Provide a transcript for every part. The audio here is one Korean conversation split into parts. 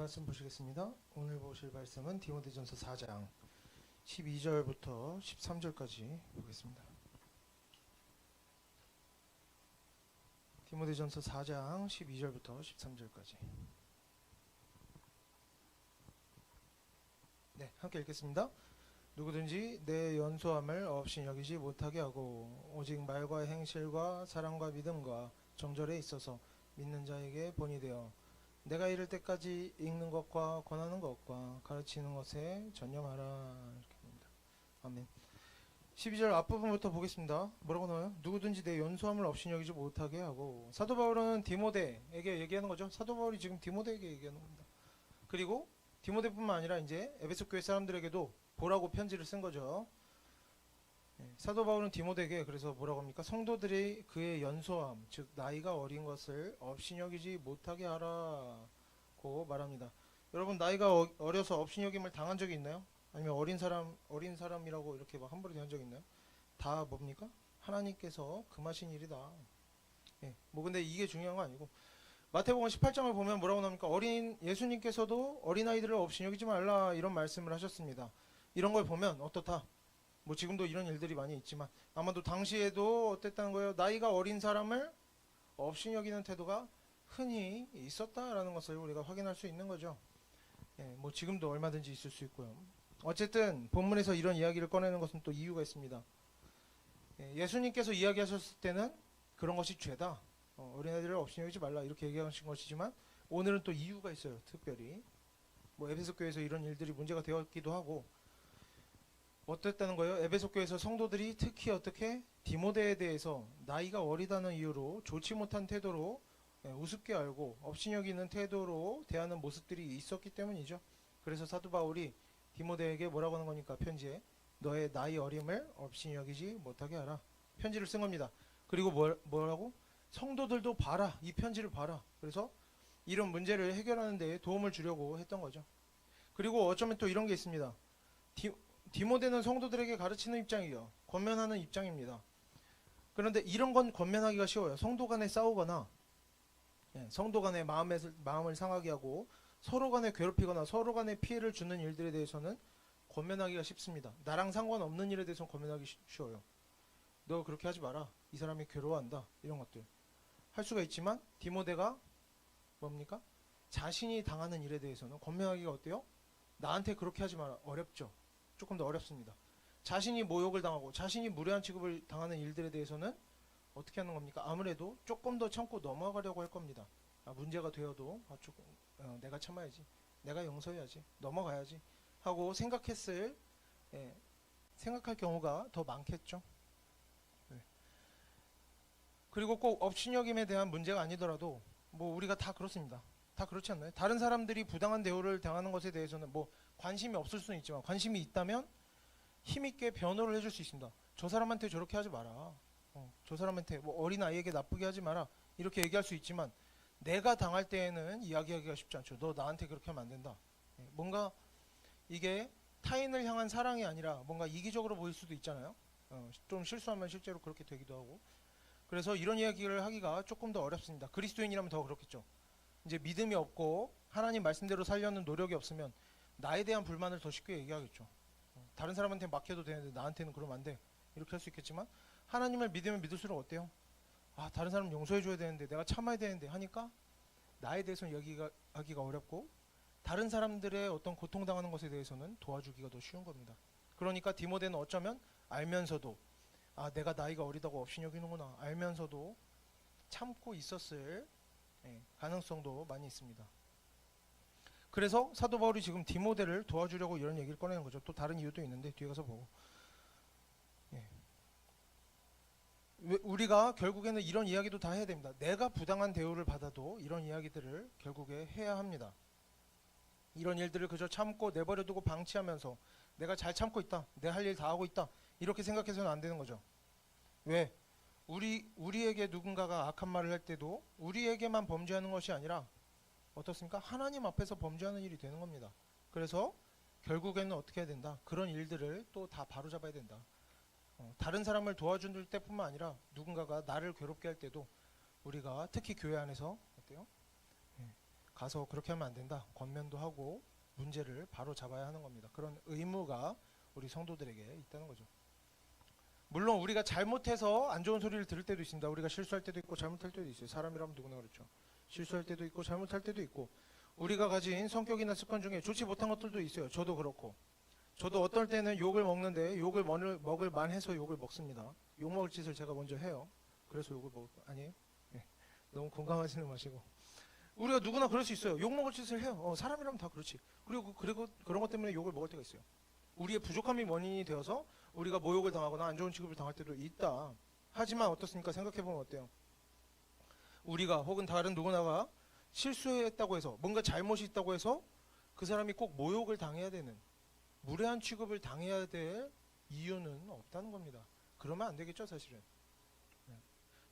말씀 보시겠습니다. 오늘 보실 말씀은 디모데전서 4장 12절부터 13절까지 보겠습니다. 디모데전서 4장 12절부터 13절까지. 네, 함께 읽겠습니다. 누구든지 내 연소함을 없이 여기지 못하게 하고 오직 말과 행실과 사랑과 믿음과 정절에 있어서 믿는 자에게 본이 되어 내가 이를 때까지 읽는 것과 권하는 것과 가르치는 것에 전념하라. 이렇게 봅니다. 아멘. 12절 앞부분부터 보겠습니다. 뭐라고 나와요? 누구든지 내 연소함을 없이 여기지 못하게 하고, 사도 바울은 디모데에게 얘기하는 거죠. 사도 바울이 지금 디모데에게 얘기하는 겁니다. 그리고 디모데뿐만 아니라 이제 에베소 교회 사람들에게도 보라고 편지를 쓴 거죠. 사도 바울은 디모데에게 그래서 뭐라고 합니까? 성도들이 그의 연소함, 즉 나이가 어린 것을 없이 여기지 못하게 하라고 말합니다. 여러분, 나이가 어려서 없이 여김을 당한 적이 있나요? 아니면 어린 사람이라고 이렇게 막 함부로 대한 적 있나요? 다 뭡니까? 하나님께서 금하신 일이다. 뭐 근데 이게 중요한 거 아니고, 마태복음 18장을 보면 뭐라고 나옵니까? 예수님께서도 어린아이들을 없이 여기지 말라, 이런 말씀을 하셨습니다. 이런 걸 보면 어떻다? 뭐 지금도 이런 일들이 많이 있지만 아마도 당시에도 어땠다는 거예요? 나이가 어린 사람을 없이 여기는 태도가 흔히 있었다라는 것을 우리가 확인할 수 있는 거죠. 뭐 지금도 얼마든지 있을 수 있고요. 어쨌든 본문에서 이런 이야기를 꺼내는 것은 또 이유가 있습니다. 예수님께서 이야기하셨을 때는 그런 것이 죄다, 어린아이들을 없이 여기지 말라, 이렇게 얘기하신 것이지만 오늘은 또 이유가 있어요. 특별히 뭐 에베소 교회에서 이런 일들이 문제가 되었기도 하고, 어땠다는 거예요? 에베소 교회에서 성도들이 특히 어떻게 디모데에 대해서 나이가 어리다는 이유로 좋지 못한 태도로, 우습게 알고 없이 여기는 태도로 대하는 모습들이 있었기 때문이죠. 그래서 사도 바울이 디모데에게 뭐라고 하는 거니까, 편지에 너의 나이 어림을 없이 여기지 못하게 하라, 편지를 쓴 겁니다. 그리고 뭐라고? 성도들도 봐라, 이 편지를 봐라. 그래서 이런 문제를 해결하는 데 도움을 주려고 했던 거죠. 그리고 어쩌면 또 이런 게 있습니다. 디모데는 성도들에게 가르치는 입장이요, 권면하는 입장입니다. 그런데 이런 건 권면하기가 쉬워요. 성도 간에 싸우거나, 성도 간에 마음을 상하게 하고 서로 간에 괴롭히거나 서로 간에 피해를 주는 일들에 대해서는 권면하기가 쉽습니다. 나랑 상관없는 일에 대해서는 권면하기 쉬워요. 너 그렇게 하지 마라, 이 사람이 괴로워한다, 이런 것들 할 수가 있지만, 디모데가 뭡니까? 자신이 당하는 일에 대해서는 권면하기가 어때요? 나한테 그렇게 하지 마라, 어렵죠. 조금 더 어렵습니다. 자신이 모욕을 당하고 자신이 무례한 취급을 당하는 일들에 대해서는 어떻게 하는 겁니까? 아무래도 조금 더 참고 넘어가려고 할 겁니다. 문제가 되어도 조금 내가 참아야지, 내가 용서해야지, 넘어가야지 하고 생각할 경우가 더 많겠죠. 그리고 꼭 업신여김에 대한 문제가 아니더라도 뭐 우리가 다 그렇습니다. 다 그렇지 않나요? 다른 사람들이 부당한 대우를 당하는 것에 대해서는 뭐 관심이 없을 수는 있지만, 관심이 있다면 힘있게 변호를 해줄 수 있습니다. 저 사람한테 저렇게 하지 마라, 저 사람한테 뭐 어린아이에게 나쁘게 하지 마라, 이렇게 얘기할 수 있지만 내가 당할 때에는 이야기하기가 쉽지 않죠. 너 나한테 그렇게 하면 안 된다. 뭔가 이게 타인을 향한 사랑이 아니라 뭔가 이기적으로 보일 수도 있잖아요. 좀 실수하면 실제로 그렇게 되기도 하고. 그래서 이런 이야기를 하기가 조금 더 어렵습니다. 그리스도인이라면 더 그렇겠죠. 이제 믿음이 없고 하나님 말씀대로 살려는 노력이 없으면 나에 대한 불만을 더 쉽게 얘기하겠죠. 다른 사람한테 맡겨도 되는데 나한테는 그러면 안 돼, 이렇게 할 수 있겠지만, 하나님을 믿으면 믿을수록 어때요? 다른 사람 용서해줘야 되는데, 내가 참아야 되는데 하니까 나에 대해서는 이야기하기가 어렵고, 다른 사람들의 어떤 고통당하는 것에 대해서는 도와주기가 더 쉬운 겁니다. 그러니까 디모데는 어쩌면 알면서도, 내가 나이가 어리다고 없이 여기는구나 알면서도 참고 있었을 가능성도 많이 있습니다. 그래서 사도 바울이 지금 디모데를 도와주려고 이런 얘기를 꺼내는 거죠. 또 다른 이유도 있는데 뒤에 가서 보고. 우리가 결국에는 이런 이야기도 다 해야 됩니다. 내가 부당한 대우를 받아도 이런 이야기들을 결국에 해야 합니다. 이런 일들을 그저 참고 내버려두고 방치하면서 내가 잘 참고 있다, 내 할 일 다 하고 있다, 이렇게 생각해서는 안 되는 거죠. 왜? 우리에게 누군가가 악한 말을 할 때도 우리에게만 범죄하는 것이 아니라 어떻습니까? 하나님 앞에서 범죄하는 일이 되는 겁니다. 그래서 결국에는 어떻게 해야 된다? 그런 일들을 또 다 바로잡아야 된다. 다른 사람을 도와줄 때뿐만 아니라 누군가가 나를 괴롭게 할 때도 우리가 특히 교회 안에서 어때요? 가서 그렇게 하면 안 된다. 권면도 하고 문제를 바로 잡아야 하는 겁니다. 그런 의무가 우리 성도들에게 있다는 거죠. 물론 우리가 잘못해서 안 좋은 소리를 들을 때도 있습니다. 우리가 실수할 때도 있고 잘못할 때도 있어요. 사람이라면 누구나 그렇죠. 실수할 때도 있고 잘못할 때도 있고 우리가 가진 성격이나 습관 중에 좋지 못한 것들도 있어요. 저도 그렇고. 저도 어떨 때는 욕을 먹는데 욕을 먹을 만해서 욕을 먹습니다. 욕 먹을 짓을 제가 먼저 해요. 그래서 욕을 먹을 거 아니에요? 네. 너무 공감하지는 마시고. 우리가 누구나 그럴 수 있어요. 욕 먹을 짓을 해요. 사람이라면 다 그렇지. 그리고 그런 것 때문에 욕을 먹을 때가 있어요. 우리의 부족함이 원인이 되어서 우리가 모욕을 당하거나 안 좋은 취급을 당할 때도 있다. 하지만 어떻습니까? 생각해보면 어때요? 우리가 혹은 다른 누구나가 실수했다고 해서 뭔가 잘못이 있다고 해서 그 사람이 꼭 모욕을 당해야 되는 무례한 취급을 당해야 될 이유는 없다는 겁니다. 그러면 안 되겠죠, 사실은.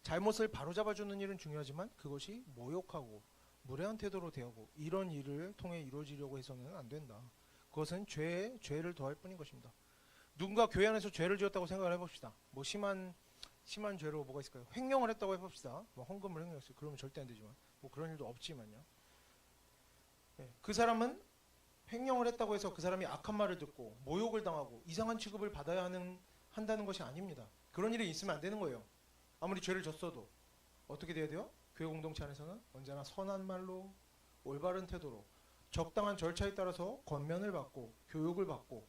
잘못을 바로잡아주는 일은 중요하지만 그것이 모욕하고 무례한 태도로 대하고 이런 일을 통해 이루어지려고 해서는 안 된다. 그것은 죄를 더할 뿐인 것입니다. 누군가 교회 안에서 죄를 지었다고 생각을 해봅시다. 뭐 심한 죄로 뭐가 있을까요? 횡령을 했다고 해봅시다. 뭐 헌금을 횡령했어요. 그러면 절대 안 되지만 뭐 그런 일도 없지만요. 그 사람은 횡령을 했다고 해서 그 사람이 악한 말을 듣고 모욕을 당하고 이상한 취급을 받아야 한다는 것이 아닙니다. 그런 일이 있으면 안 되는 거예요. 아무리 죄를 졌어도 어떻게 돼야 돼요? 교회 공동체 안에서는 언제나 선한 말로 올바른 태도로 적당한 절차에 따라서 권면을 받고 교육을 받고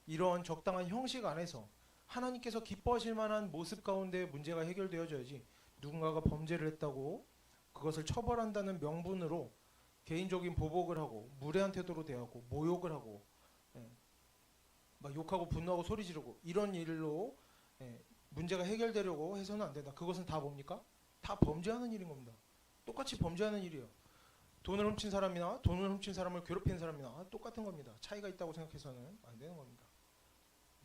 이러한 적당한 형식 안에서 하나님께서 기뻐하실 만한 모습 가운데 문제가 해결되어져야지 누군가가 범죄를 했다고 그것을 처벌한다는 명분으로 개인적인 보복을 하고 무례한 태도로 대하고 모욕을 하고 막 욕하고 분노하고 소리 지르고 이런 일로 문제가 해결되려고 해서는 안 된다. 그것은 다 뭡니까? 다 범죄하는 일인 겁니다. 똑같이 범죄하는 일이에요. 돈을 훔친 사람이나 돈을 훔친 사람을 괴롭히는 사람이나 똑같은 겁니다. 차이가 있다고 생각해서는 안 되는 겁니다.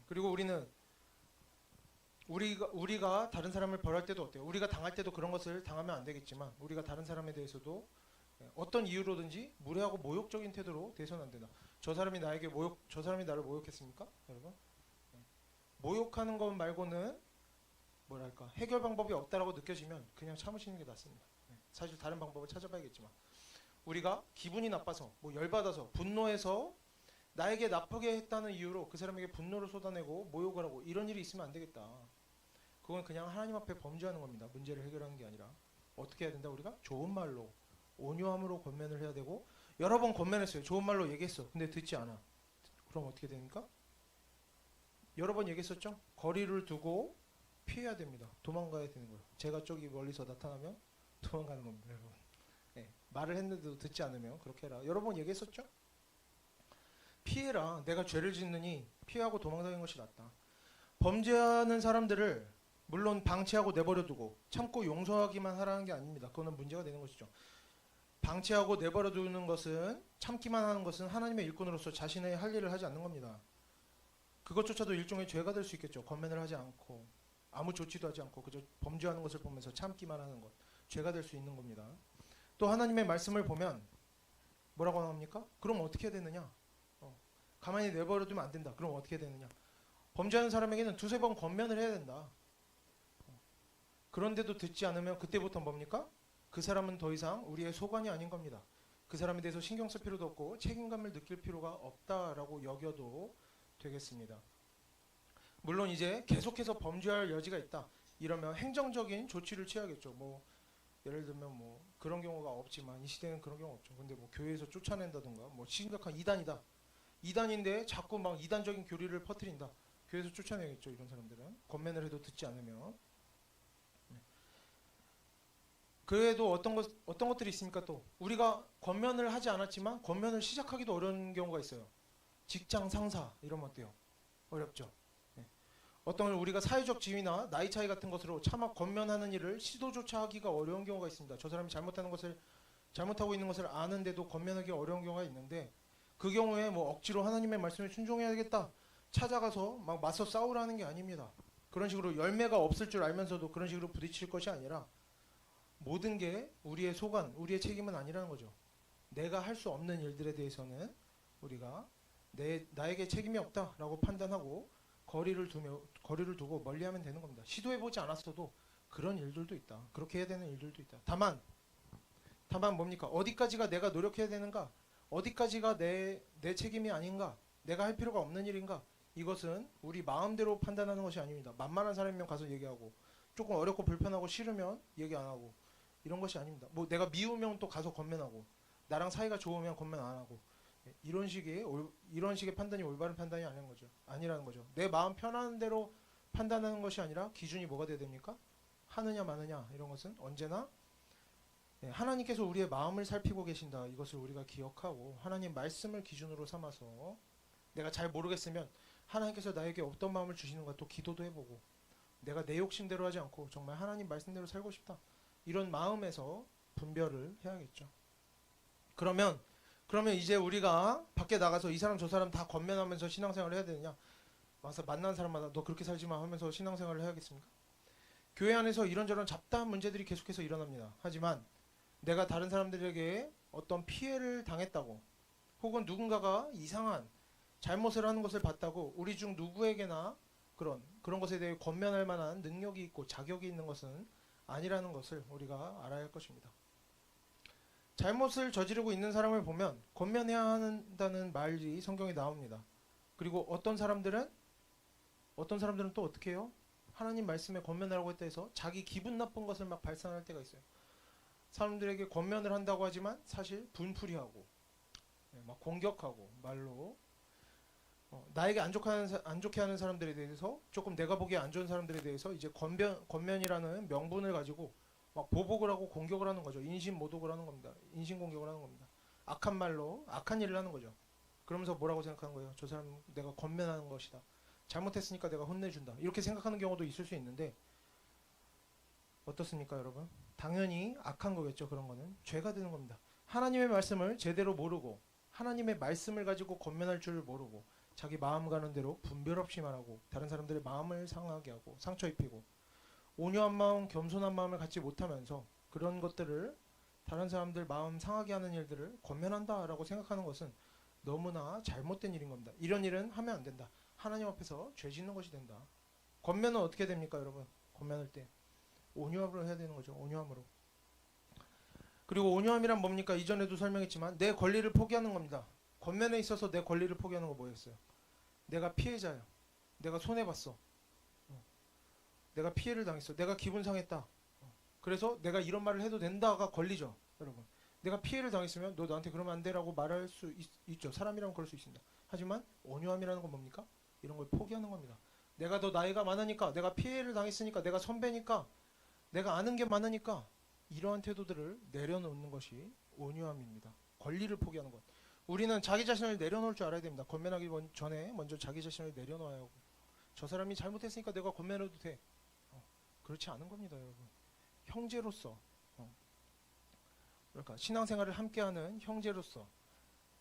그리고 우리가 다른 사람을 벌할 때도 어때요? 우리가 당할 때도 그런 것을 당하면 안 되겠지만 우리가 다른 사람에 대해서도 어떤 이유로든지 무례하고 모욕적인 태도로 대해서는 안 된다. 저 사람이 나를 모욕했습니까? 여러분? 모욕하는 것 말고는 뭐랄까 해결 방법이 없다라고 느껴지면 그냥 참으시는 게 낫습니다. 사실 다른 방법을 찾아봐야겠지만 우리가 기분이 나빠서 뭐 열받아서 분노해서 나에게 나쁘게 했다는 이유로 그 사람에게 분노를 쏟아내고 모욕을 하고 이런 일이 있으면 안 되겠다. 그건 그냥 하나님 앞에 범죄하는 겁니다. 문제를 해결하는 게 아니라 어떻게 해야 된다? 우리가 좋은 말로 온유함으로 권면을 해야 되고 여러 번 권면했어요. 좋은 말로 얘기했어. 근데 듣지 않아. 그럼 어떻게 됩니까? 여러 번 얘기했었죠? 거리를 두고 피해야 됩니다. 도망가야 되는 거예요. 제가 저기 멀리서 나타나면 도망가는 겁니다. 여러분. 말을 했는데도 듣지 않으면 그렇게 해라. 여러 번 얘기했었죠? 피해라. 내가 죄를 짓느니 피하고 도망다니는 것이 낫다. 범죄하는 사람들을 물론 방치하고 내버려두고 참고 용서하기만 하라는 게 아닙니다. 그거는 문제가 되는 것이죠. 방치하고 내버려두는 것은 참기만 하는 것은 하나님의 일꾼으로서 자신의 할 일을 하지 않는 겁니다. 그것조차도 일종의 죄가 될 수 있겠죠. 권면을 하지 않고 아무 조치도 하지 않고 그저 범죄하는 것을 보면서 참기만 하는 것. 죄가 될 수 있는 겁니다. 또 하나님의 말씀을 보면 뭐라고 합니까? 그럼 어떻게 해야 되느냐? 가만히 내버려두면 안 된다. 그럼 어떻게 해야 되느냐? 범죄하는 사람에게는 두세 번 권면을 해야 된다. 그런데도 듣지 않으면 그때부터 뭡니까? 그 사람은 더 이상 우리의 소관이 아닌 겁니다. 그 사람에 대해서 신경 쓸 필요도 없고 책임감을 느낄 필요가 없다라고 여겨도 되겠습니다. 물론 이제 계속해서 범죄할 여지가 있다. 이러면 행정적인 조치를 취하겠죠. 뭐 예를 들면 뭐 그런 경우가 없지만 이 시대는 그런 경우가 없죠. 근데 뭐 교회에서 쫓아낸다든가 뭐 심각한 이단이다. 이단인데 자꾸 막 이단적인 교리를 퍼뜨린다. 교회에서 쫓아내겠죠. 이런 사람들은 권면을 해도 듣지 않으면. 그래도 어떤 것들이 있습니까? 또 우리가 권면을 하지 않았지만 권면을 시작하기도 어려운 경우가 있어요. 직장 상사 이러면 어때요? 어렵죠. 어떤 우리가 사회적 지위나 나이 차이 같은 것으로 차마 권면하는 일을 시도조차 하기가 어려운 경우가 있습니다. 저 사람이 잘못하고 있는 것을 아는데도 권면하기 어려운 경우가 있는데 그 경우에 뭐 억지로 하나님의 말씀에 순종해야겠다 찾아가서 막 맞서 싸우라는 게 아닙니다. 그런 식으로 열매가 없을 줄 알면서도 그런 식으로 부딪힐 것이 아니라 모든 게 우리의 소관, 우리의 책임은 아니라는 거죠. 내가 할 수 없는 일들에 대해서는 우리가 나에게 책임이 없다라고 판단하고 거리를 두고 멀리하면 되는 겁니다. 시도해보지 않았어도 그런 일들도 있다. 그렇게 해야 되는 일들도 있다. 다만 다만 뭡니까? 어디까지가 내가 노력해야 되는가? 어디까지가 내 책임이 아닌가? 내가 할 필요가 없는 일인가? 이것은 우리 마음대로 판단하는 것이 아닙니다. 만만한 사람이면 가서 얘기하고, 조금 어렵고 불편하고 싫으면 얘기 안 하고, 이런 것이 아닙니다. 뭐 내가 미우면 또 가서 건면하고, 나랑 사이가 좋으면 건면 안 하고, 이런 식의 판단이 올바른 판단이 아니라는 거죠. 내 마음 편한 대로 판단하는 것이 아니라 기준이 뭐가 돼야 됩니까? 하느냐 마느냐 이런 것은 언제나 하나님께서 우리의 마음을 살피고 계신다. 이것을 우리가 기억하고 하나님 말씀을 기준으로 삼아서 내가 잘 모르겠으면 하나님께서 나에게 어떤 마음을 주시는가 또 기도도 해보고, 내가 내 욕심대로 하지 않고 정말 하나님 말씀대로 살고 싶다. 이런 마음에서 분별을 해야겠죠. 그러면 이제 우리가 밖에 나가서 이 사람 저 사람 다 권면하면서 신앙생활을 해야 되느냐? 와서 만난 사람마다 너 그렇게 살지 마 하면서 신앙생활을 해야겠습니까? 교회 안에서 이런저런 잡다한 문제들이 계속해서 일어납니다. 하지만 내가 다른 사람들에게 어떤 피해를 당했다고, 혹은 누군가가 이상한 잘못을 하는 것을 봤다고 우리 중 누구에게나 그런 것에 대해 권면할 만한 능력이 있고 자격이 있는 것은 아니라는 것을 우리가 알아야 할 것입니다. 잘못을 저지르고 있는 사람을 보면 권면해야 한다는 말이 성경에 나옵니다. 그리고 어떤 사람들은 또 어떻게 해요? 하나님 말씀에 권면하라고 했다 해서 자기 기분 나쁜 것을 막 발산할 때가 있어요. 사람들에게 권면을 한다고 하지만 사실 분풀이하고 막 공격하고 말로 나에게 안 좋게 하는 사람들에 대해서, 조금 내가 보기에 안 좋은 사람들에 대해서 이제 권면이라는 명분을 가지고 막 보복을 하고 공격을 하는 거죠. 인신모독을 하는 겁니다. 인신공격을 하는 겁니다. 악한 말로 악한 일을 하는 거죠. 그러면서 뭐라고 생각하는 거예요? 저 사람 내가 권면하는 것이다. 잘못했으니까 내가 혼내준다. 이렇게 생각하는 경우도 있을 수 있는데, 어떻습니까 여러분? 당연히 악한 거겠죠. 그런 거는 죄가 되는 겁니다. 하나님의 말씀을 제대로 모르고, 하나님의 말씀을 가지고 권면할 줄 모르고, 자기 마음 가는 대로 분별 없이 말하고, 다른 사람들의 마음을 상하게 하고 상처 입히고, 온유한 마음, 겸손한 마음을 갖지 못하면서 그런 것들을, 다른 사람들 마음 상하게 하는 일들을 권면한다라고 생각하는 것은 너무나 잘못된 일인 겁니다. 이런 일은 하면 안 된다. 하나님 앞에서 죄 짓는 것이 된다. 권면은 어떻게 됩니까 여러분? 권면할 때 온유함으로 해야 되는 거죠. 온유함으로. 그리고 온유함이란 뭡니까? 이전에도 설명했지만 내 권리를 포기하는 겁니다. 권면에 있어서 내 권리를 포기하는 거 뭐였어요? 내가 피해자야. 내가 손해봤어. 내가 피해를 당했어. 내가 기분 상했다. 그래서 내가 이런 말을 해도 된다가 권리죠. 여러분. 내가 피해를 당했으면 너 나한테 그러면 안 돼라고 말할 수 있죠. 사람이라면 그럴 수 있습니다. 하지만 온유함이라는 건 뭡니까? 이런 걸 포기하는 겁니다. 내가 더 나이가 많으니까, 내가 피해를 당했으니까, 내가 선배니까, 내가 아는 게 많으니까, 이러한 태도들을 내려놓는 것이 온유함입니다. 권리를 포기하는 것. 우리는 자기 자신을 내려놓을 줄 알아야 됩니다. 권면하기 전에 먼저 자기 자신을 내려놓아야 하고, 저 사람이 잘못했으니까 내가 권면해도 돼. 그렇지 않은 겁니다, 여러분. 형제로서, 그러니까 신앙생활을 함께하는 형제로서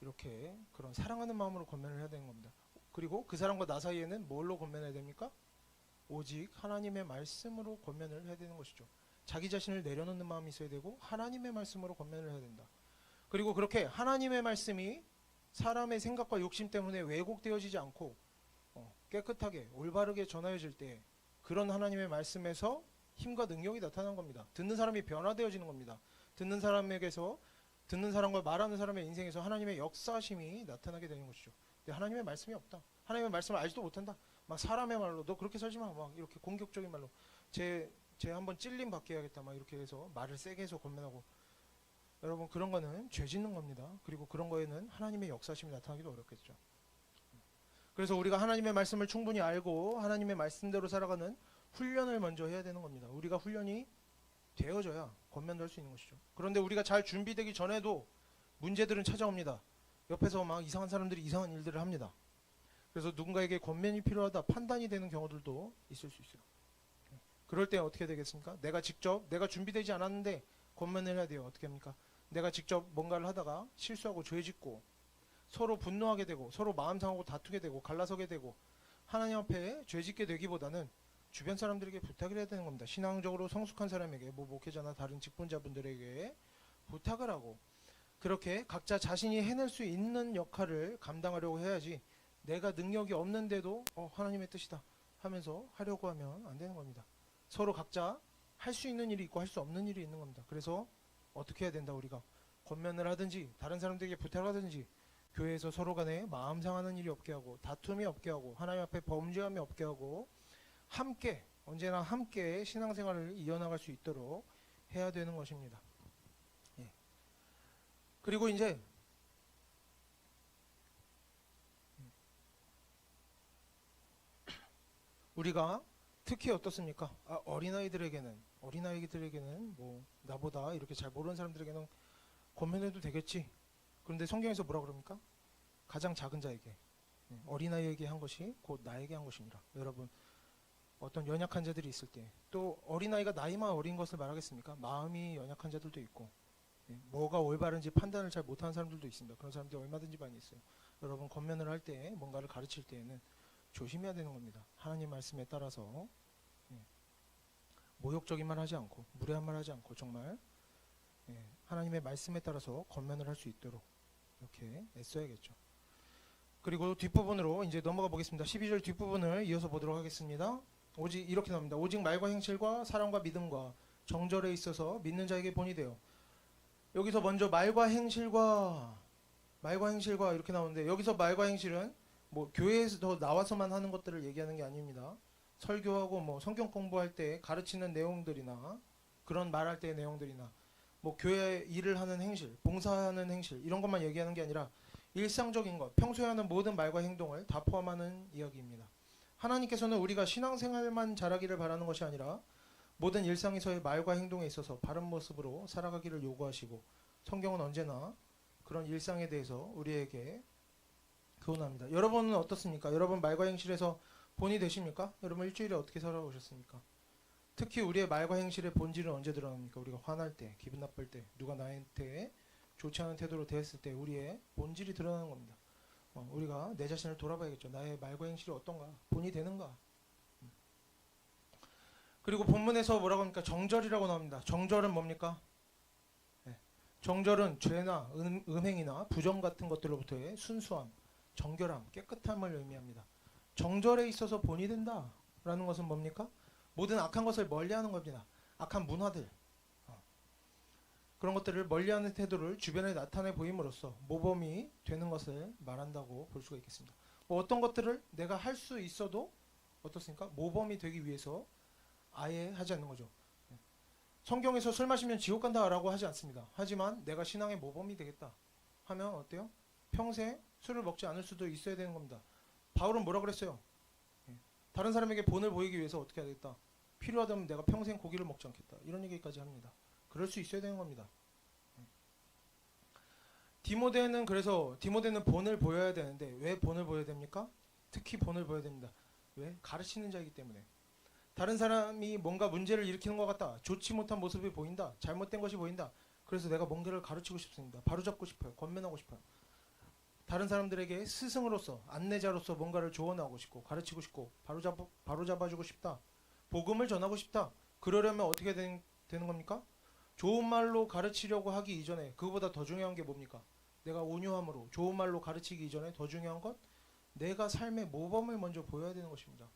이렇게 그런 사랑하는 마음으로 권면을 해야 되는 겁니다. 그리고 그 사람과 나 사이에는 뭘로 권면해야 됩니까? 오직 하나님의 말씀으로 권면을 해야 되는 것이죠. 자기 자신을 내려놓는 마음이 있어야 되고 하나님의 말씀으로 권면을 해야 된다. 그리고 그렇게 하나님의 말씀이 사람의 생각과 욕심 때문에 왜곡되어지지 않고 깨끗하게 올바르게 전하여질 때, 그런 하나님의 말씀에서 힘과 능력이 나타나는 겁니다. 듣는 사람이 변화되어지는 겁니다. 듣는 사람과 말하는 사람의 인생에서 하나님의 역사심이 나타나게 되는 것이죠. 근데 하나님의 말씀이 없다. 하나님의 말씀을 알지도 못한다. 막 사람의 말로 너 그렇게 살지 마. 막 이렇게 공격적인 말로 쟤 한번 찔림 받게 해야겠다. 막 이렇게 해서 말을 세게 해서 권면하고, 여러분 그런 거는 죄 짓는 겁니다. 그리고 그런 거에는 하나님의 역사심이 나타나기도 어렵겠죠. 그래서 우리가 하나님의 말씀을 충분히 알고 하나님의 말씀대로 살아가는 훈련을 먼저 해야 되는 겁니다. 우리가 훈련이 되어져야 권면도 할 수 있는 것이죠. 그런데 우리가 잘 준비되기 전에도 문제들은 찾아옵니다. 옆에서 막 이상한 사람들이 이상한 일들을 합니다. 그래서 누군가에게 권면이 필요하다 판단이 되는 경우들도 있을 수 있어요. 그럴 때 어떻게 되겠습니까? 내가 준비되지 않았는데 권면을 해야 돼요. 어떻게 합니까? 내가 직접 뭔가를 하다가 실수하고 죄짓고 서로 분노하게 되고 서로 마음 상하고 다투게 되고 갈라서게 되고 하나님 앞에 죄짓게 되기보다는 주변 사람들에게 부탁을 해야 되는 겁니다. 신앙적으로 성숙한 사람에게, 목회자나 다른 직분자분들에게 부탁을 하고, 그렇게 각자 자신이 해낼 수 있는 역할을 감당하려고 해야지, 내가 능력이 없는데도 하나님의 뜻이다 하면서 하려고 하면 안 되는 겁니다. 서로 각자 할 수 있는 일이 있고 할 수 없는 일이 있는 겁니다. 그래서 어떻게 해야 된다? 우리가 권면을 하든지 다른 사람들에게 부탁하든지 교회에서 서로 간에 마음 상하는 일이 없게 하고 다툼이 없게 하고 하나님 앞에 범죄함이 없게 하고 함께 언제나 함께 신앙생활을 이어나갈 수 있도록 해야 되는 것입니다. 예. 그리고 이제 우리가 특히 어떻습니까? 어린아이들에게는 뭐 나보다 이렇게 잘 모르는 사람들에게는 권면해도 되겠지. 그런데 성경에서 뭐라 그럽니까? 가장 작은 자에게, 어린아이에게 한 것이 곧 나에게 한 것입니다. 여러분, 어떤 연약한 자들이 있을 때, 또 어린아이가 나이만 어린 것을 말하겠습니까? 마음이 연약한 자들도 있고, 뭐가 올바른지 판단을 잘 못하는 사람들도 있습니다. 그런 사람들이 얼마든지 많이 있어요. 여러분, 권면을 할 때, 뭔가를 가르칠 때에는 조심해야 되는 겁니다. 하나님 말씀에 따라서 모욕적인 말 하지 않고 무례한 말 하지 않고 정말 하나님의 말씀에 따라서 권면을 할 수 있도록 이렇게 애써야겠죠. 그리고 뒷부분으로 이제 넘어가 보겠습니다. 12절 뒷부분을 이어서 보도록 하겠습니다. 오직 이렇게 나옵니다. 오직 말과 행실과 사랑과 믿음과 정절에 있어서 믿는 자에게 본이 되어. 여기서 먼저 말과 행실과 이렇게 나오는데, 여기서 말과 행실은 뭐 교회에서 나와서만 하는 것들을 얘기하는 게 아닙니다. 설교하고 뭐 성경 공부할 때 가르치는 내용들이나 그런 말할 때의 내용들이나 뭐 교회 일을 하는 행실, 봉사하는 행실 이런 것만 얘기하는 게 아니라 일상적인 것, 평소에 하는 모든 말과 행동을 다 포함하는 이야기입니다. 하나님께서는 우리가 신앙생활만 잘하기를 바라는 것이 아니라 모든 일상에서의 말과 행동에 있어서 바른 모습으로 살아가기를 요구하시고, 성경은 언제나 그런 일상에 대해서 우리에게 교훈합니다. 여러분은 어떻습니까? 여러분 말과 행실에서 본이 되십니까? 여러분 일주일에 어떻게 살아오셨습니까? 특히 우리의 말과 행실의 본질은 언제 드러납니까? 우리가 화날 때, 기분 나쁠 때, 누가 나한테 좋지 않은 태도로 대했을 때 우리의 본질이 드러나는 겁니다. 우리가 내 자신을 돌아봐야겠죠. 나의 말과 행실이 어떤가? 본이 되는가? 그리고 본문에서 뭐라고 합니까? 정절이라고 나옵니다. 정절은 뭡니까? 정절은 죄나 음행이나 부정 같은 것들로부터의 순수함, 정결함, 깨끗함을 의미합니다. 정절에 있어서 본이 된다라는 것은 뭡니까? 모든 악한 것을 멀리하는 겁니다. 악한 문화들, 그런 것들을 멀리하는 태도를 주변에 나타내 보임으로써 모범이 되는 것을 말한다고 볼 수가 있겠습니다. 뭐 어떤 것들을 내가 할 수 있어도 어떻습니까? 모범이 되기 위해서 아예 하지 않는 거죠. 성경에서 술 마시면 지옥 간다라고 하지 않습니다. 하지만 내가 신앙의 모범이 되겠다 하면 어때요? 평생 술을 먹지 않을 수도 있어야 되는 겁니다. 바울은 뭐라 그랬어요? 다른 사람에게 본을 보이기 위해서 어떻게 해야겠다? 필요하다면 내가 평생 고기를 먹지 않겠다. 이런 얘기까지 합니다. 그럴 수 있어야 되는 겁니다. 디모데는 본을 보여야 되는데, 왜 본을 보여야 됩니까? 특히 본을 보여야 됩니다. 왜? 가르치는 자이기 때문에. 다른 사람이 뭔가 문제를 일으키는 것 같다, 좋지 못한 모습이 보인다, 잘못된 것이 보인다, 그래서 내가 뭔가를 가르치고 싶습니다. 바로잡고 싶어요. 권면하고 싶어요. 다른 사람들에게 스승으로서, 안내자로서 뭔가를 조언하고 싶고 가르치고 싶고 바로잡아주고 싶다, 복음을 전하고 싶다. 그러려면 어떻게 되는 겁니까? 좋은 말로 가르치려고 하기 이전에 그거보다 더 중요한 게 뭡니까? 내가 온유함으로 좋은 말로 가르치기 이전에 더 중요한 것, 내가 삶의 모범을 먼저 보여야 되는 것입니다.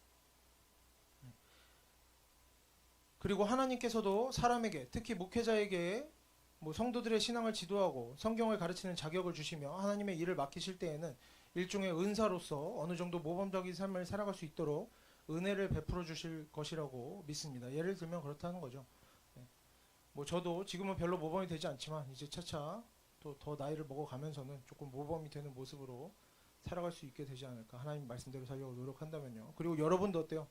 그리고 하나님께서도 사람에게, 특히 목회자에게 뭐 성도들의 신앙을 지도하고 성경을 가르치는 자격을 주시며 하나님의 일을 맡기실 때에는 일종의 은사로서 어느 정도 모범적인 삶을 살아갈 수 있도록 은혜를 베풀어 주실 것이라고 믿습니다. 예를 들면 그렇다는 거죠. 뭐 저도 지금은 별로 모범이 되지 않지만 이제 차차 또 더 나이를 먹어가면서는 조금 모범이 되는 모습으로 살아갈 수 있게 되지 않을까. 하나님 말씀대로 살려고 노력한다면요. 그리고 여러분도 어때요?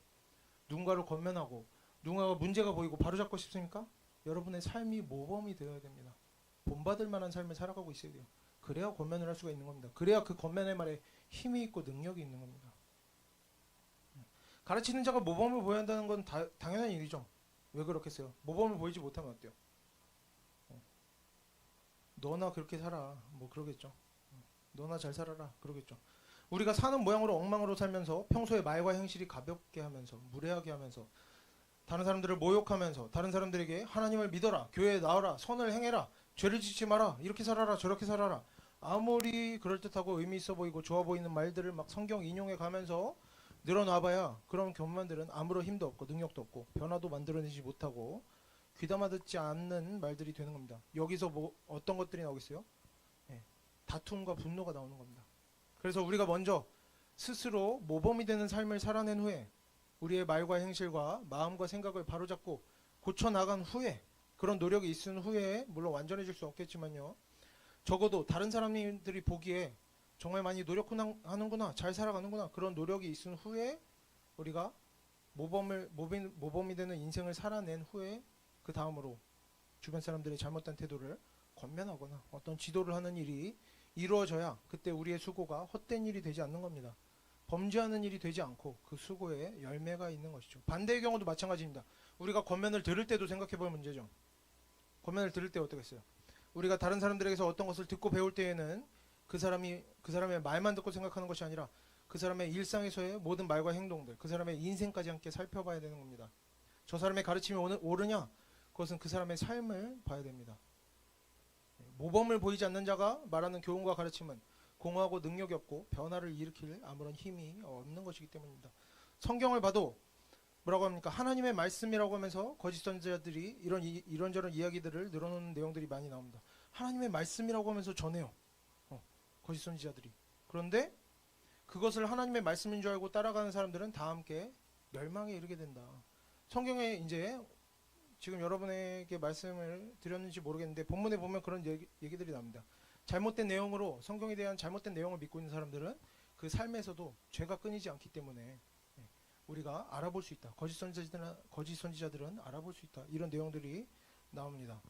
누군가를 권면하고 누군가가 문제가 보이고 바로잡고 싶습니까? 여러분의 삶이 모범이 되어야 됩니다. 본받을 만한 삶을 살아가고 있어야 돼요. 그래야 권면을 할 수가 있는 겁니다. 그래야 그 권면의 말에 힘이 있고 능력이 있는 겁니다. 가르치는 자가 모범을 보여야 한다는 건 당연한 일이죠. 왜 그렇겠어요? 모범을 보이지 못하면 어때요? 너나 그렇게 살아, 뭐 그러겠죠. 너나 잘 살아라, 그러겠죠. 우리가 사는 모양으로 엉망으로 살면서 평소에 말과 행실이 가볍게 하면서 무례하게 하면서 다른 사람들을 모욕하면서 다른 사람들에게 하나님을 믿어라, 교회에 나와라, 선을 행해라, 죄를 짓지 마라, 이렇게 살아라, 저렇게 살아라, 아무리 그럴듯하고 의미 있어 보이고 좋아 보이는 말들을 막 성경 인용해 가면서 늘어놔봐야 그런 교만들은 아무런 힘도 없고 능력도 없고 변화도 만들어내지 못하고 귀담아 듣지 않는 말들이 되는 겁니다. 여기서 뭐 어떤 것들이 나오겠어요? 예, 다툼과 분노가 나오는 겁니다. 그래서 우리가 먼저 스스로 모범이 되는 삶을 살아낸 후에 우리의 말과 행실과 마음과 생각을 바로잡고 고쳐나간 후에 그런 노력이 있은 후에 물론 완전해질 수 없겠지만요. 적어도 다른 사람들이 보기에 정말 많이 노력하는구나, 잘 살아가는구나 그런 노력이 있은 후에 우리가 모범이 되는 인생을 살아낸 후에 그 다음으로 주변 사람들의 잘못된 태도를 권면하거나 어떤 지도를 하는 일이 이루어져야 그때 우리의 수고가 헛된 일이 되지 않는 겁니다. 범죄하는 일이 되지 않고 그 수고에 열매가 있는 것이죠. 반대의 경우도 마찬가지입니다. 우리가 권면을 들을 때도 생각해볼 문제죠. 권면을 들을 때 어떻겠어요? 우리가 다른 사람들에게서 어떤 것을 듣고 배울 때에는 그 사람의 말만 듣고 생각하는 것이 아니라 그 사람의 일상에서의 모든 말과 행동들, 그 사람의 인생까지 함께 살펴봐야 되는 겁니다. 저 사람의 가르침이 옳으냐? 그것은 그 사람의 삶을 봐야 됩니다. 모범을 보이지 않는 자가 말하는 교훈과 가르침은 공허하고 능력이 없고 변화를 일으킬 아무런 힘이 없는 것이기 때문입니다. 성경을 봐도 뭐라고 합니까? 하나님의 말씀이라고 하면서 거짓 선지자들이 이런저런 이야기들을 늘어놓는 내용들이 많이 나옵니다. 하나님의 말씀이라고 하면서 전해요. 거짓 선지자들이. 그런데 그것을 하나님의 말씀인 줄 알고 따라가는 사람들은 다 함께 멸망에 이르게 된다. 성경에 이제 지금 여러분에게 말씀을 드렸는지 모르겠는데 본문에 보면 그런 얘기들이 나옵니다. 잘못된 내용으로 성경에 대한 잘못된 내용을 믿고 있는 사람들은 그 삶에서도 죄가 끊이지 않기 때문에 우리가 알아볼 수 있다. 거짓 선지자들은 알아볼 수 있다. 이런 내용들이 나옵니다.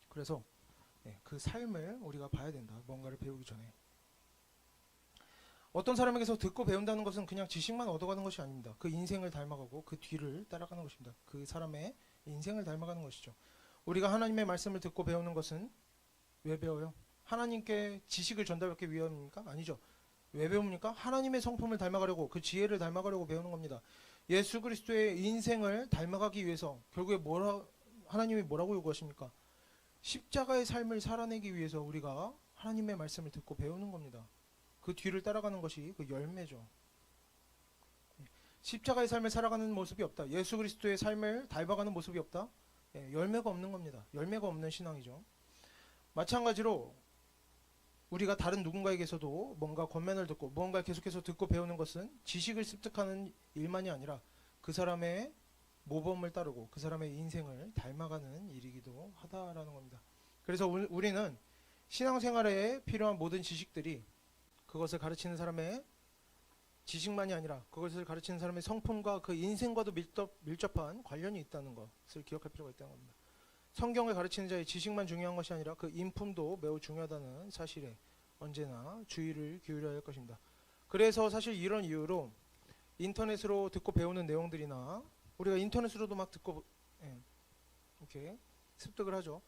그래서 그 삶을 우리가 봐야 된다. 뭔가를 배우기 전에. 어떤 사람에게서 듣고 배운다는 것은 그냥 지식만 얻어가는 것이 아닙니다. 그 인생을 닮아가고 그 뒤를 따라가는 것입니다. 그 사람의 인생을 닮아가는 것이죠. 우리가 하나님의 말씀을 듣고 배우는 것은 왜 배워요? 하나님께 지식을 전달받기 위함입니까? 아니죠. 왜 배웁니까? 하나님의 성품을 닮아가려고, 그 지혜를 닮아가려고 배우는 겁니다. 예수 그리스도의 인생을 닮아가기 위해서 결국에 하나님이 뭐라고 요구하십니까? 십자가의 삶을 살아내기 위해서 우리가 하나님의 말씀을 듣고 배우는 겁니다. 그 뒤를 따라가는 것이 그 열매죠. 십자가의 삶을 살아가는 모습이 없다. 예수 그리스도의 삶을 닮아가는 모습이 없다. 열매가 없는 겁니다. 열매가 없는 신앙이죠. 마찬가지로 우리가 다른 누군가에게서도 뭔가 권면을 듣고 뭔가 계속해서 듣고 배우는 것은 지식을 습득하는 일만이 아니라 그 사람의 모범을 따르고 그 사람의 인생을 닮아가는 일이기도 하다라는 겁니다. 그래서 우리는 신앙생활에 필요한 모든 지식들이 그것을 가르치는 사람의 지식만이 아니라 그것을 가르치는 사람의 성품과 그 인생과도 밀접한 관련이 있다는 것을 기억할 필요가 있다는 겁니다. 성경을 가르치는 자의 지식만 중요한 것이 아니라 그 인품도 매우 중요하다는 사실에 언제나 주의를 기울여야 할 것입니다. 그래서 사실 이런 이유로 인터넷으로 듣고 배우는 내용들이나 우리가 인터넷으로도 막 듣고 이렇게 습득을 하죠.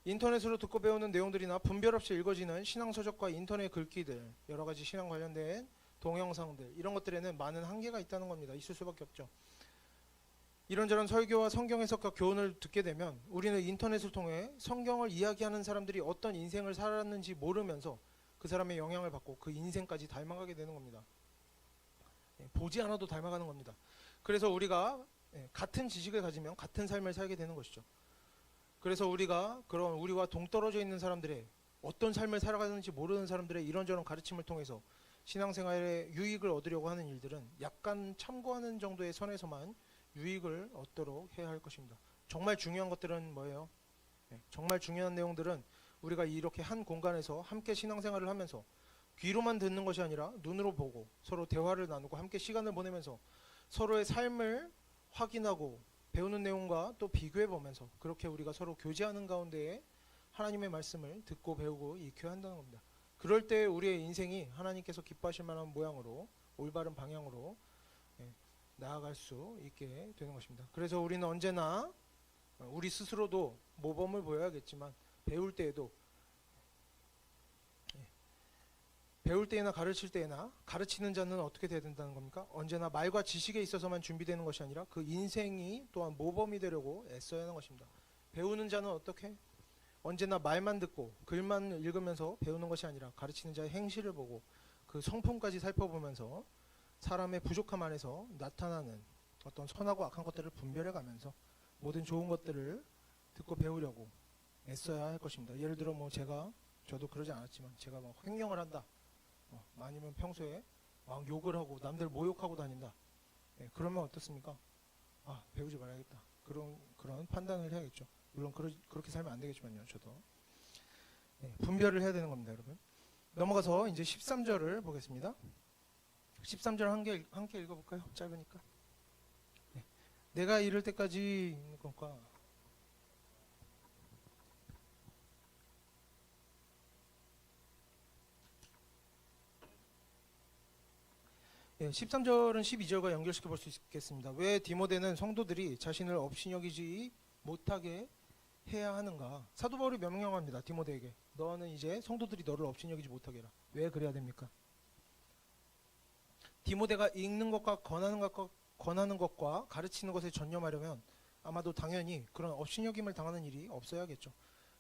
인터넷으로 듣고 배우는 내용들이나 분별 없이 읽어지는 신앙서적과 인터넷 글귀들, 여러 가지 신앙 관련된 동영상들, 이런 것들에는 많은 한계가 있다는 겁니다. 있을 수밖에 없죠. 이런저런 설교와 성경 해석과 교훈을 듣게 되면 우리는 인터넷을 통해 성경을 이야기하는 사람들이 어떤 인생을 살았는지 모르면서 그 사람의 영향을 받고 그 인생까지 닮아가게 되는 겁니다. 보지 않아도 닮아가는 겁니다. 그래서 우리가 같은 지식을 가지면 같은 삶을 살게 되는 것이죠. 그래서 우리가 그런 우리와 동떨어져 있는 사람들의 어떤 삶을 살아가는지 모르는 사람들의 이런저런 가르침을 통해서 신앙생활에 유익을 얻으려고 하는 일들은 약간 참고하는 정도의 선에서만 유익을 얻도록 해야 할 것입니다. 정말 중요한 것들은 뭐예요? 정말 중요한 내용들은 우리가 이렇게 한 공간에서 함께 신앙생활을 하면서 귀로만 듣는 것이 아니라 눈으로 보고 서로 대화를 나누고 함께 시간을 보내면서 서로의 삶을 확인하고 배우는 내용과 또 비교해 보면서 그렇게 우리가 서로 교제하는 가운데에 하나님의 말씀을 듣고 배우고 익혀야 한다는 겁니다. 그럴 때 우리의 인생이 하나님께서 기뻐하실 만한 모양으로 올바른 방향으로 나아갈 수 있게 되는 것입니다. 그래서 우리는 언제나 우리 스스로도 모범을 보여야겠지만 배울 때에도 배울 때나 가르칠 때나 가르치는 자는 어떻게 돼야 된다는 겁니까? 언제나 말과 지식에 있어서만 준비되는 것이 아니라 그 인생이 또한 모범이 되려고 애써야 하는 것입니다. 배우는 자는 어떻게? 언제나 말만 듣고 글만 읽으면서 배우는 것이 아니라 가르치는 자의 행실을 보고 그 성품까지 살펴보면서 사람의 부족함 안에서 나타나는 어떤 선하고 악한 것들을 분별해 가면서 모든 좋은 것들을 듣고 배우려고 애써야 할 것입니다. 예를 들어 뭐 저도 그러지 않았지만 제가 막 횡령을 한다. 아니면 평소에 막 욕을 하고 남들 모욕하고 다닌다. 예, 그러면 어떻습니까? 배우지 말아야겠다. 그런 판단을 해야겠죠. 물론 그렇게 살면 안 되겠지만요. 저도 분별을 해야 되는 겁니다, 여러분. 넘어가서 이제 13절을 보겠습니다. 13절 함께 읽어볼까요? 짧으니까. 네. 내가 이를 때까지 것과 13절은 12절과 연결시켜 볼 수 있겠습니다. 왜 디모데는 성도들이 자신을 업신여기지 못하게 해야 하는가? 사도 바울이 명령합니다. 디모데에게. 너는 이제 성도들이 너를 업신여기지 못하게 해라. 왜 그래야 됩니까? 디모데가 읽는 것과 권하는 것과 가르치는 것에 전념하려면 아마도 당연히 그런 업신여김을 당하는 일이 없어야겠죠.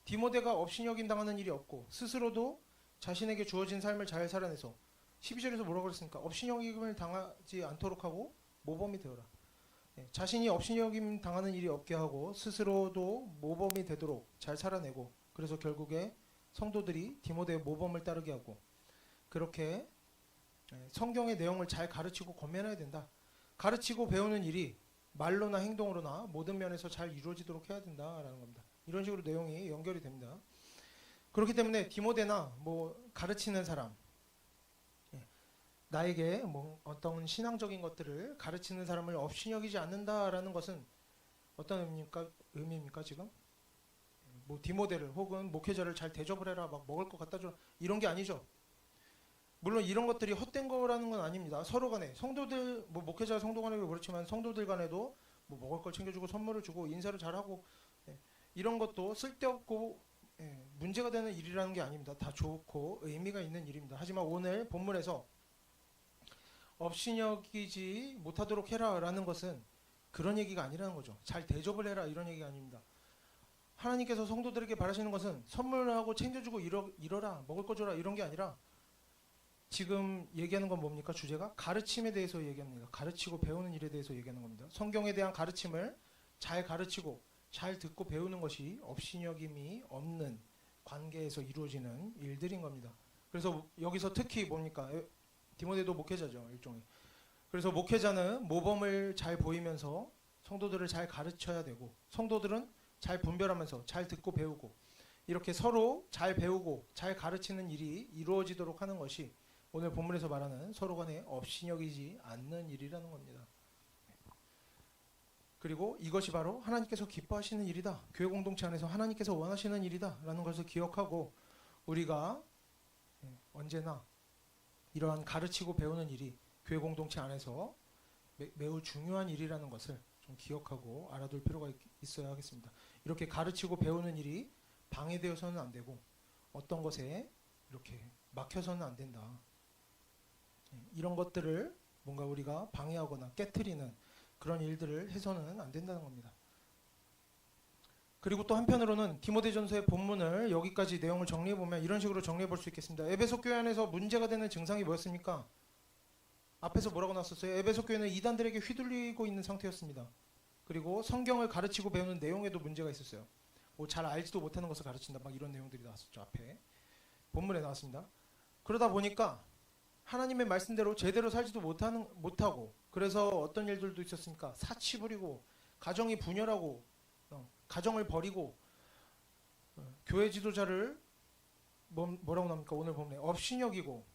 디모데가 업신여김 당하는 일이 없고 스스로도 자신에게 주어진 삶을 잘 살아내서 12절에서 뭐라고 그랬습니까? 업신여김을 당하지 않도록 하고 모범이 되어라. 자신이 업신여김 당하는 일이 없게 하고 스스로도 모범이 되도록 잘 살아내고, 그래서 결국에 성도들이 디모데의 모범을 따르게 하고, 그렇게 성경의 내용을 잘 가르치고 권면해야 된다. 가르치고 배우는 일이 말로나 행동으로나 모든 면에서 잘 이루어지도록 해야 된다라는 겁니다. 이런 식으로 내용이 연결이 됩니다. 그렇기 때문에 디모데나 가르치는 사람, 나에게 어떤 신앙적인 것들을 가르치는 사람을 업신여기지 않는다라는 것은 어떤 의미입니까 지금? 디모데를 혹은 목회자를 잘 대접을 해라, 막 먹을 것 갖다 줘, 이런 게 아니죠. 물론 이런 것들이 헛된 거라는 건 아닙니다. 서로 간에 성도들, 목회자 성도 간에도 그렇지만 성도들 간에도 먹을 걸 챙겨주고 선물을 주고 인사를 잘하고, 이런 것도 쓸데없고 문제가 되는 일이라는 게 아닙니다. 다 좋고 의미가 있는 일입니다. 하지만 오늘 본문에서 업신여기지 못하도록 해라 라는 것은 그런 얘기가 아니라는 거죠. 잘 대접을 해라 이런 얘기가 아닙니다. 하나님께서 성도들에게 바라시는 것은 선물하고 챙겨주고 이러라, 먹을 거 줘라, 이런 게 아니라, 지금 얘기하는 건 뭡니까? 주제가 가르침에 대해서 얘기합니다. 가르치고 배우는 일에 대해서 얘기하는 겁니다. 성경에 대한 가르침을 잘 가르치고 잘 듣고 배우는 것이 업신여김이 없는 관계에서 이루어지는 일들인 겁니다. 그래서 여기서 특히 뭡니까? 디모데도 목회자죠, 일종의. 그래서 목회자는 모범을 잘 보이면서 성도들을 잘 가르쳐야 되고, 성도들은 잘 분별하면서 잘 듣고 배우고, 이렇게 서로 잘 배우고 잘 가르치는 일이 이루어지도록 하는 것이 오늘 본문에서 말하는 서로 간에 업신여기지 않는 일이라는 겁니다. 그리고 이것이 바로 하나님께서 기뻐하시는 일이다, 교회 공동체 안에서 하나님께서 원하시는 일이다 라는 것을 기억하고, 우리가 언제나 이러한 가르치고 배우는 일이 교회 공동체 안에서 매우 중요한 일이라는 것을 좀 기억하고 알아둘 필요가 있어야 하겠습니다. 이렇게 가르치고 배우는 일이 방해되어서는 안 되고, 어떤 것에 이렇게 막혀서는 안 된다. 이런 것들을 뭔가 우리가 방해하거나 깨트리는 그런 일들을 해서는 안 된다는 겁니다. 그리고 또 한편으로는 디모데전서의 본문을 여기까지 내용을 정리해보면 이런 식으로 정리해볼 수 있겠습니다. 에베소 교회 안에서 문제가 되는 증상이 뭐였습니까? 앞에서 뭐라고 나왔었어요? 에베소 교회는 이단들에게 휘둘리고 있는 상태였습니다. 그리고 성경을 가르치고 배우는 내용에도 문제가 있었어요. 잘 알지도 못하는 것을 가르친다, 막 이런 내용들이 나왔었죠. 앞에 본문에 나왔습니다. 그러다 보니까 하나님의 말씀대로 제대로 살지도 못하고, 그래서 어떤 일들도 있었습니까? 사치 부리고, 가정이 분열하고, 가정을 버리고, 교회 지도자를 뭐라고 나옵니까? 오늘 본문에 업신여기고,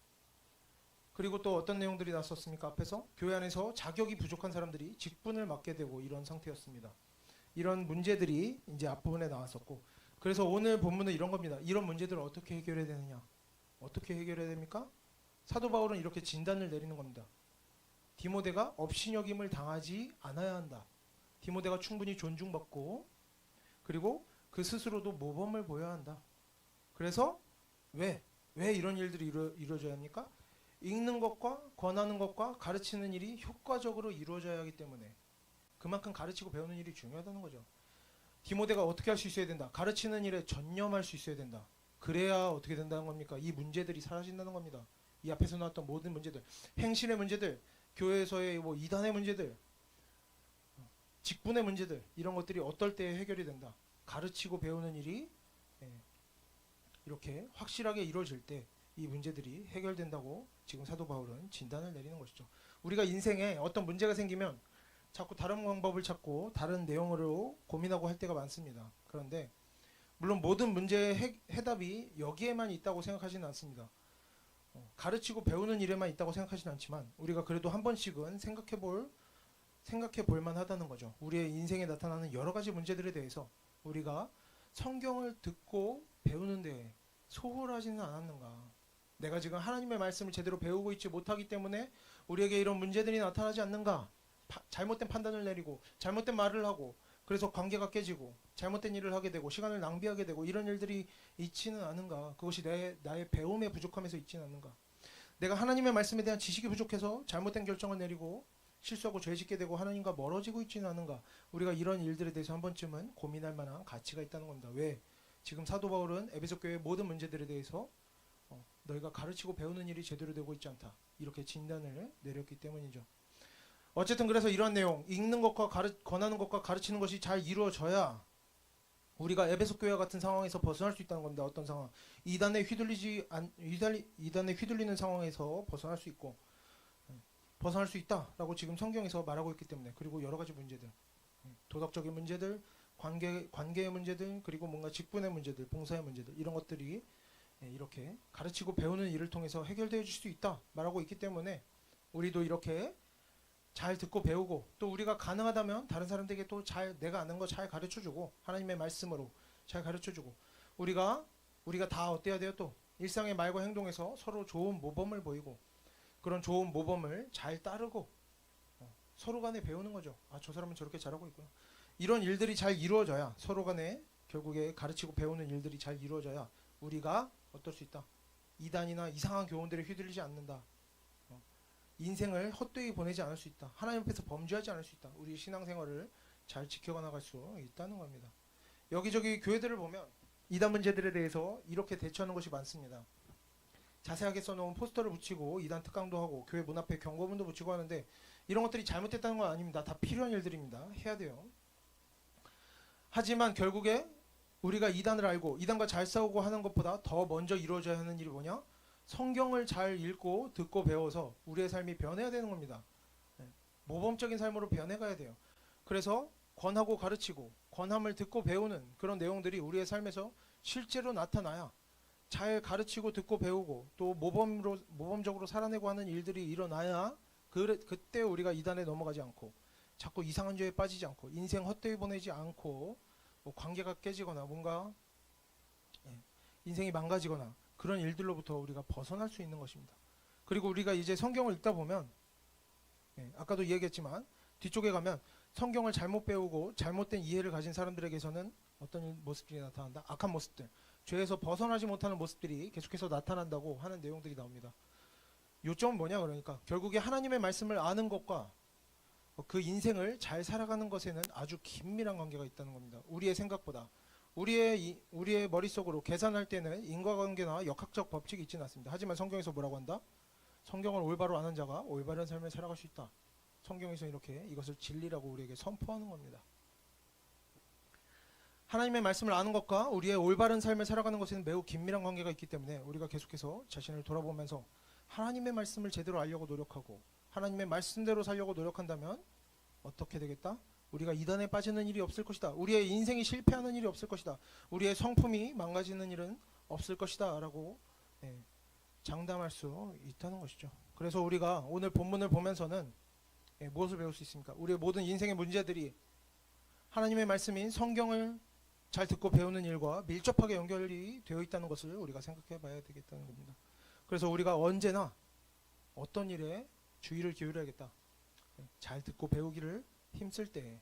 그리고 또 어떤 내용들이 나왔었습니까? 앞에서 교회 안에서 자격이 부족한 사람들이 직분을 맡게 되고, 이런 상태였습니다. 이런 문제들이 이제 앞부분에 나왔었고, 그래서 오늘 본문은 이런 겁니다. 이런 문제들을 어떻게 해결해야 되느냐? 어떻게 해결해야 됩니까? 사도 바울은 이렇게 진단을 내리는 겁니다. 디모데가 업신여김을 당하지 않아야 한다. 디모데가 충분히 존중받고, 그리고 그 스스로도 모범을 보여야 한다. 그래서 왜 이런 일들이 이루어져야 합니까? 읽는 것과 권하는 것과 가르치는 일이 효과적으로 이루어져야 하기 때문에 그만큼 가르치고 배우는 일이 중요하다는 거죠. 디모데가 어떻게 할 수 있어야 된다? 가르치는 일에 전념할 수 있어야 된다. 그래야 어떻게 된다는 겁니까? 이 문제들이 사라진다는 겁니다. 이 앞에서 나왔던 모든 문제들, 행실의 문제들, 교회에서의 이단의 문제들, 직분의 문제들, 이런 것들이 어떨 때 해결이 된다. 가르치고 배우는 일이 이렇게 확실하게 이루어질 때 이 문제들이 해결된다고 지금 사도 바울은 진단을 내리는 것이죠. 우리가 인생에 어떤 문제가 생기면 자꾸 다른 방법을 찾고 다른 내용으로 고민하고 할 때가 많습니다. 그런데 물론 모든 문제의 해답이 여기에만 있다고 생각하지는 않습니다. 가르치고 배우는 일에만 있다고 생각하지는 않지만 우리가 그래도 한 번씩은 생각해 볼 만하다는 거죠. 우리의 인생에 나타나는 여러 가지 문제들에 대해서 우리가 성경을 듣고 배우는 데 소홀하지는 않았는가. 내가 지금 하나님의 말씀을 제대로 배우고 있지 못하기 때문에 우리에게 이런 문제들이 나타나지 않는가. 잘못된 판단을 내리고 잘못된 말을 하고 그래서 관계가 깨지고 잘못된 일을 하게 되고 시간을 낭비하게 되고 이런 일들이 있지는 않은가. 그것이 나의 배움의 부족함에서 있지는 않는가. 내가 하나님의 말씀에 대한 지식이 부족해서 잘못된 결정을 내리고 실수하고 죄짓게 되고 하나님과 멀어지고 있지는 않은가. 우리가 이런 일들에 대해서 한 번쯤은 고민할 만한 가치가 있다는 겁니다. 왜? 지금 사도 바울은 에베소 교회의 모든 문제들에 대해서 너희가 가르치고 배우는 일이 제대로 되고 있지 않다. 이렇게 진단을 내렸기 때문이죠. 어쨌든 그래서 이런 내용, 읽는 것과 권하는 것과 가르치는 것이 잘 이루어져야 우리가 에베소 교회와 같은 상황에서 벗어날 수 있다는 겁니다. 어떤 상황? 이단에 휘둘리는 상황에서 벗어날 수 있고 벗어날 수 있다라고 지금 성경에서 말하고 있기 때문에. 그리고 여러 가지 문제들, 도덕적인 문제들, 관계의 문제들, 그리고 뭔가 직분의 문제들, 봉사의 문제들, 이런 것들이 이렇게 가르치고 배우는 일을 통해서 해결되어 줄 수 있다 말하고 있기 때문에 우리도 이렇게 잘 듣고 배우고 또 우리가 가능하다면 다른 사람들에게 또 내가 아는 거 잘 가르쳐주고 하나님의 말씀으로 잘 가르쳐주고 우리가 다 어때야 돼요? 또 일상의 말과 행동에서 서로 좋은 모범을 보이고 그런 좋은 모범을 잘 따르고 서로 간에 배우는 거죠. 아, 저 사람은 저렇게 잘하고 있구나. 이런 일들이 잘 이루어져야 서로 간에 결국에 가르치고 배우는 일들이 잘 이루어져야 우리가 어떨 수 있다. 이단이나 이상한 교훈들에 휘둘리지 않는다. 인생을 헛되이 보내지 않을 수 있다. 하나님 앞에서 범죄하지 않을 수 있다. 우리 신앙생활을 잘 지켜가 나갈 수 있다는 겁니다. 여기저기 교회들을 보면 이단 문제들에 대해서 이렇게 대처하는 것이 많습니다. 자세하게 써놓은 포스터를 붙이고 이단 특강도 하고 교회 문 앞에 경고문도 붙이고 하는데 이런 것들이 잘못됐다는 건 아닙니다. 다 필요한 일들입니다. 해야 돼요. 하지만 결국에 우리가 이단을 알고 이단과 잘 싸우고 하는 것보다 더 먼저 이루어져야 하는 일이 뭐냐? 성경을 잘 읽고 듣고 배워서 우리의 삶이 변해야 되는 겁니다. 모범적인 삶으로 변해가야 돼요. 그래서 권하고 가르치고 권함을 듣고 배우는 그런 내용들이 우리의 삶에서 실제로 나타나야 잘 가르치고 듣고 배우고 또 모범적으로 살아내고 하는 일들이 일어나야 그때 우리가 이단에 넘어가지 않고 자꾸 이상한 죄에 빠지지 않고 인생 헛되이 보내지 않고 뭐 관계가 깨지거나 뭔가 인생이 망가지거나 그런 일들로부터 우리가 벗어날 수 있는 것입니다. 그리고 우리가 이제 성경을 읽다 보면 아까도 얘기했지만 뒤쪽에 가면 성경을 잘못 배우고 잘못된 이해를 가진 사람들에게서는 어떤 모습들이 나타난다? 악한 모습들, 죄에서 벗어나지 못하는 모습들이 계속해서 나타난다고 하는 내용들이 나옵니다. 요점은 뭐냐 그러니까 결국에 하나님의 말씀을 아는 것과 그 인생을 잘 살아가는 것에는 아주 긴밀한 관계가 있다는 겁니다. 우리의 생각보다 우리의 머릿속으로 계산할 때는 인과관계나 역학적 법칙이 있지는 않습니다. 하지만 성경에서 뭐라고 한다? 성경을 올바로 아는 자가 올바른 삶을 살아갈 수 있다. 성경에서 이렇게 이것을 진리라고 우리에게 선포하는 겁니다. 하나님의 말씀을 아는 것과 우리의 올바른 삶을 살아가는 것에는 매우 긴밀한 관계가 있기 때문에 우리가 계속해서 자신을 돌아보면서 하나님의 말씀을 제대로 알려고 노력하고 하나님의 말씀대로 살려고 노력한다면 어떻게 되겠다? 우리가 이단에 빠지는 일이 없을 것이다. 우리의 인생이 실패하는 일이 없을 것이다. 우리의 성품이 망가지는 일은 없을 것이다 라고 장담할 수 있다는 것이죠. 그래서 우리가 오늘 본문을 보면서는 무엇을 배울 수 있습니까? 우리의 모든 인생의 문제들이 하나님의 말씀인 성경을 잘 듣고 배우는 일과 밀접하게 연결이 되어 있다는 것을 우리가 생각해 봐야 되겠다는 겁니다. 그래서 우리가 언제나 어떤 일에 주의를 기울여야겠다. 잘 듣고 배우기를 힘쓸 때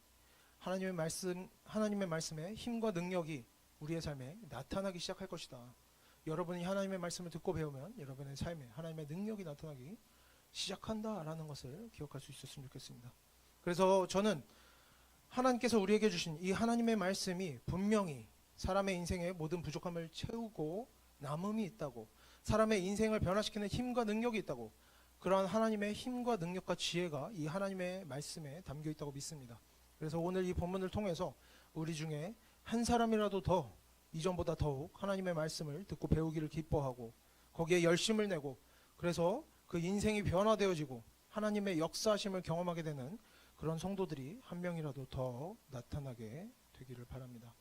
하나님의 말씀의 힘과 능력이 우리의 삶에 나타나기 시작할 것이다. 여러분이 하나님의 말씀을 듣고 배우면 여러분의 삶에 하나님의 능력이 나타나기 시작한다라는 것을 기억할 수 있었으면 좋겠습니다. 그래서 저는 하나님께서 우리에게 주신 이 하나님의 말씀이 분명히 사람의 인생의 모든 부족함을 채우고 남음이 있다고, 사람의 인생을 변화시키는 힘과 능력이 있다고, 그러한 하나님의 힘과 능력과 지혜가 이 하나님의 말씀에 담겨 있다고 믿습니다. 그래서 오늘 이 본문을 통해서 우리 중에 한 사람이라도 더 이전보다 더욱 하나님의 말씀을 듣고 배우기를 기뻐하고 거기에 열심을 내고 그래서 그 인생이 변화되어지고 하나님의 역사하심을 경험하게 되는 그런 성도들이 한 명이라도 더 나타나게 되기를 바랍니다.